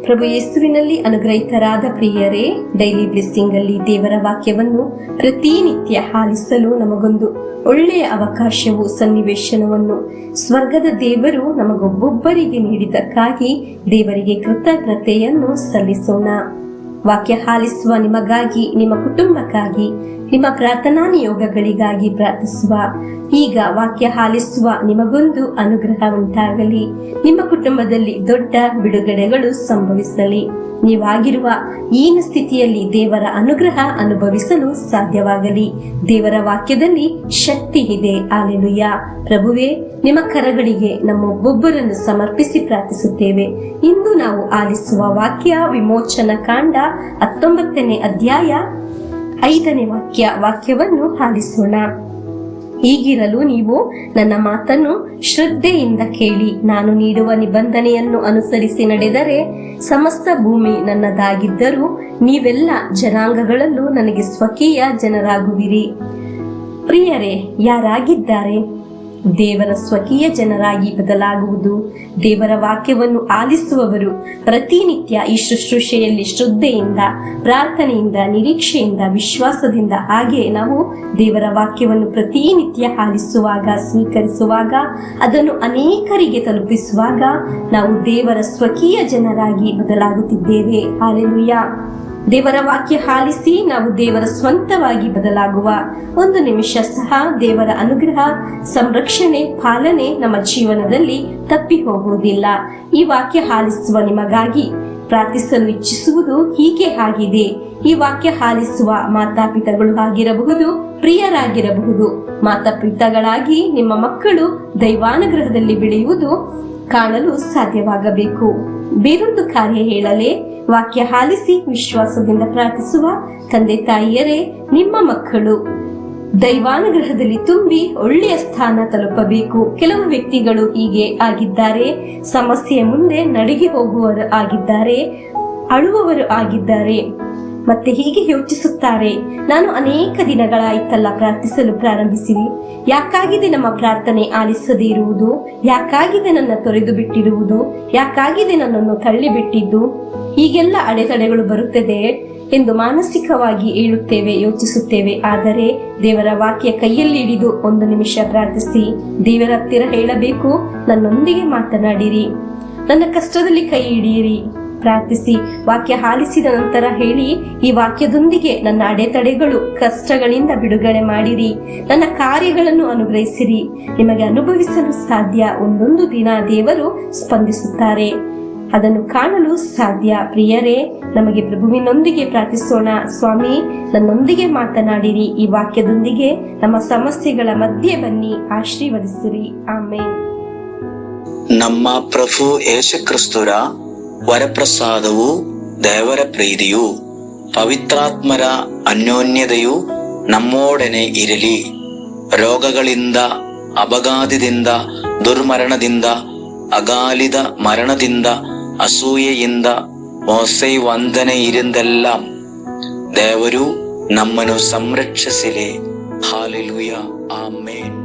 ಪ್ರಭು ಯೇಸುವಿನಲ್ಲಿ ಅನುಗ್ರಹಿತರಾದ ಪ್ರಿಯರೇ, daily blessing ಅಲ್ಲಿ ದೇವರ ವಾಕ್ಯವನ್ನು ಪ್ರತಿನಿತ್ಯ ಆಲಿಸಲು ನಮಗೊಂದು ಒಳ್ಳೆಯ ಅವಕಾಶವು, ಸನ್ನಿವೇಶನವನ್ನು ಸ್ವರ್ಗದ ದೇವರು ನಮಗೊಬ್ಬೊಬ್ಬರಿಗೆ ನೀಡಿದ್ದಕ್ಕಾಗಿ ದೇವರಿಗೆ ಕೃತಜ್ಞತೆಯನ್ನು ಸಲ್ಲಿಸೋಣ. ವಾಕ್ಯ ಆಲಿಸುವ ನಿಮಗಾಗಿ, ನಿಮ್ಮ ಕುಟುಂಬಕ್ಕಾಗಿ, ನಿಮ್ಮ ಪ್ರಾರ್ಥನಾ ನಿಯೋಗಗಳಿಗಾಗಿ ಪ್ರಾರ್ಥಿಸುವ. ಈಗ ವಾಕ್ಯ ಆಲಿಸುವ ನಿಮಗೊಂದು ಅನುಗ್ರಹ ಉಂಟಾಗಲಿ. ನಿಮ್ಮ ಕುಟುಂಬದಲ್ಲಿ ದೊಡ್ಡ ಬಿಡುಗಡೆಗಳು ಸಂಭವಿಸಲಿ. ನೀವಾಗಿರುವ ಈನ ಸ್ಥಿತಿಯಲ್ಲಿ ದೇವರ ಅನುಗ್ರಹ ಅನುಭವಿಸಲು ಸಾಧ್ಯವಾಗಲಿ. ದೇವರ ವಾಕ್ಯದಲ್ಲಿ ಶಕ್ತಿ ಇದೆ. ಹಲ್ಲೆಲೂಯಾ. ಪ್ರಭುವೇ, ನಿಮ್ಮ ಕರಗಳಿಗೆ ನಮ್ಮೊಬ್ಬೊಬ್ಬರನ್ನು ಸಮರ್ಪಿಸಿ ಪ್ರಾರ್ಥಿಸುತ್ತೇವೆ. ಇಂದು ನಾವು ಆಲಿಸುವ ವಾಕ್ಯ ವಿಮೋಚನ ಕಾಂಡ 19ನೇ ಅಧ್ಯಾಯ 5ನೇ ವಾಕ್ಯವನ್ನು ಆಲಿಸೋಣ. ಹೀಗಿರಲು ನೀವು ನನ್ನ ಮಾತನ್ನು ಶ್ರದ್ಧೆಯಿಂದ ಕೇಳಿ, ನಾನು ನೀಡುವ ನಿಬಂಧನೆಯನ್ನು ಅನುಸರಿಸಿ ನಡೆದರೆ ಸಮಸ್ತ ಭೂಮಿ ನನ್ನದಾಗಿದ್ದರೂ ನೀವೆಲ್ಲ ಜನಾಂಗಗಳಲ್ಲೂ ನನಗೆ ಸ್ವಕೀಯ ಜನರಾಗುವಿರಿ. ಪ್ರಿಯರೇ, ಯಾರಾಗಿದ್ದಾರೆ ದೇವರ ಸ್ವಕೀಯ ಜನರಾಗಿ ಬದಲಾಗುವುದು? ದೇವರ ವಾಕ್ಯವನ್ನು ಆಲಿಸುವವರು ಪ್ರತಿನಿತ್ಯ ಈ ಶುಶ್ರೂಷೆಯಲ್ಲಿ ಶ್ರದ್ಧೆಯಿಂದ, ಪ್ರಾರ್ಥನೆಯಿಂದ, ನಿರೀಕ್ಷೆಯಿಂದ, ವಿಶ್ವಾಸದಿಂದ, ಹಾಗೆ ನಾವು ದೇವರ ವಾಕ್ಯವನ್ನು ಪ್ರತಿನಿತ್ಯ ಆಲಿಸುವಾಗ, ಸ್ವೀಕರಿಸುವಾಗ, ಅದನ್ನು ಅನೇಕರಿಗೆ ತಲುಪಿಸುವಾಗ ನಾವು ದೇವರ ಸ್ವಕೀಯ ಜನರಾಗಿ ಬದಲಾಗುತ್ತಿದ್ದೇವೆ. ಹಲ್ಲೆಲೂಯಾ. ದೇವರ ವಾಕ್ಯ ಆಲಿಸಿ ನಾವು ದೇವರ ಸ್ವಂತವಾಗಿ ಬದಲಾಗುವ ಒಂದು ನಿಮಿಷ ಸಹ ದೇವರ ಅನುಗ್ರಹ, ಸಂರಕ್ಷಣೆ, ಪಾಲನೆ ನಮ್ಮ ಜೀವನದಲ್ಲಿ ತಪ್ಪಿ ಹೋಗುವುದಿಲ್ಲ. ಈ ವಾಕ್ಯ ಆಲಿಸುವ ನಿಮಗಾಗಿ ಪ್ರಾರ್ಥಿಸಲು ಇಚ್ಛಿಸುವುದು ಹೀಗೆ ಆಗಿದೆ. ಈ ವಾಕ್ಯ ಆಲಿಸುವ ಮಾತಾಪಿತಗಳು ಆಗಿರಬಹುದು, ಪ್ರಿಯರಾಗಿರಬಹುದು. ಮಾತಾಪಿತಗಳಾಗಿ ನಿಮ್ಮ ಮಕ್ಕಳು ದೈವಾನುಗ್ರಹದಲ್ಲಿ ಬೆಳೆಯುವುದು ಕಾಣಲು ಸಾಧ್ಯವಾಗಬೇಕು. ಬೇರೊಂದು ಕಾರ್ಯ ಹೇಳಲೇ, ವಾಕ್ಯ ಆಲಿಸಿ ವಿಶ್ವಾಸದಿಂದ ಪ್ರಾರ್ಥಿಸುವ ತಂದೆ ತಾಯಿಯರೇ, ನಿಮ್ಮ ಮಕ್ಕಳು ದೈವಾನುಗ್ರಹದಲ್ಲಿ ತುಂಬಿ ಒಳ್ಳೆಯ ಸ್ಥಾನ ತಲುಪಬೇಕು. ಕೆಲವು ವ್ಯಕ್ತಿಗಳು ಹೀಗೆ ಆಗಿದ್ದಾರೆ, ಸಮಸ್ಯೆಯ ಮುಂದೆ ನಡುಗಿ ಹೋಗುವವರು ಆಗಿದ್ದಾರೆ, ಅಳುವವರು ಆಗಿದ್ದಾರೆ. ಮತ್ತೆ ಹೀಗೆ ಯೋಚಿಸುತ್ತಾರೆ, ನಾನು ಅನೇಕ ದಿನಗಳಾಯ್ತಲ್ಲ ಪ್ರಾರ್ಥಿಸಲು ಪ್ರಾರಂಭಿಸಿರಿ, ಯಾಕಾಗಿದೆ ನಮ್ಮ ಪ್ರಾರ್ಥನೆ ಆಲಿಸದೇ ಇರುವುದು? ಯಾಕಾಗಿದೆ ನನ್ನ ತೊರೆದು ಬಿಟ್ಟಿರುವುದು? ಯಾಕಾಗಿದೆ ನನ್ನನ್ನು ತಳ್ಳಿ ಬಿಟ್ಟಿದ್ದು? ಹೀಗೆಲ್ಲ ಅಡೆತಡೆಗಳು ಬರುತ್ತದೆ ಎಂದು ಮಾನಸಿಕವಾಗಿ ಹೇಳುತ್ತೇವೆ, ಯೋಚಿಸುತ್ತೇವೆ. ಆದರೆ ದೇವರ ವಾಕ್ಯ ಕೈಯಲ್ಲಿ ಹಿಡಿದು ಒಂದು ನಿಮಿಷ ಪ್ರಾರ್ಥಿಸಿ ದೇವರ ಹತ್ತಿರ ಹೇಳಬೇಕು, ನನ್ನೊಂದಿಗೆ ಮಾತನಾಡಿರಿ, ನನ್ನ ಕಷ್ಟದಲ್ಲಿ ಕೈ ಹಿಡಿಯಿರಿ. ಪ್ರಾರ್ಥಿಸಿ ವಾಕ್ಯ ಆಲಿಸಿದ ನಂತರ ಹೇಳಿ, ಈ ವಾಕ್ಯದೊಂದಿಗೆ ನನ್ನ ಅಡೆತಡೆಗಳು, ಕಷ್ಟಗಳಿಂದ ಬಿಡುಗಡೆ ಮಾಡಿರಿ, ನನ್ನ ಕಾರ್ಯಗಳನ್ನು ಅನುಗ್ರಹಿಸಿರಿ. ನಿಮಗೆ ಅನುಭವಿಸಲು ಸಾಧ್ಯ. ಒಂದೊಂದು ದಿನ ದೇವರು ಸ್ಪಂದಿಸುತ್ತಾರೆ, ಅದನ್ನು ಕಾಣಲು ಸಾಧ್ಯ. ಪ್ರಿಯರೇ, ನಮಗೆ ಪ್ರಭುವಿನೊಂದಿಗೆ ಪ್ರಾರ್ಥಿಸೋಣ. ಸ್ವಾಮಿ, ನನ್ನೊಂದಿಗೆ ಮಾತನಾಡಿರಿ, ಈ ವಾಕ್ಯದೊಂದಿಗೆ ನಮ್ಮ ಸಮಸ್ಯೆಗಳ ಮಧ್ಯೆ ಬನ್ನಿ, ಆಶೀರ್ವದಿಸಿರಿ. ಆಮೇನ್. ನಮ್ಮ ಪ್ರಭು ಯೇಸು ಕ್ರಿಸ್ತರ ವರಪ್ರಸಾದವು, ದೇವರ ಪ್ರೀತಿಯು, ಪವಿತ್ರಾತ್ಮರ ಅನ್ಯೋನ್ಯತೆಯು ನಮ್ಮೊಡನೆ ಇರಲಿ. ರೋಗಗಳಿಂದ, ಅಪಘಾತದಿಂದ, ದುರ್ಮರಣದಿಂದ, ಅಗಾಲಿದ ಮರಣದಿಂದ, ಅಸೂಯೆಯಿಂದ, ಮೋಸೆ ವಂದನೆಯಿಂದೆಲ್ಲ ದೇವರು ನಮ್ಮನ್ನು ಸಂರಕ್ಷಿಸಲಿ. ಹಲ್ಲೆಲೂಯಾ. ಆಮೇನ್.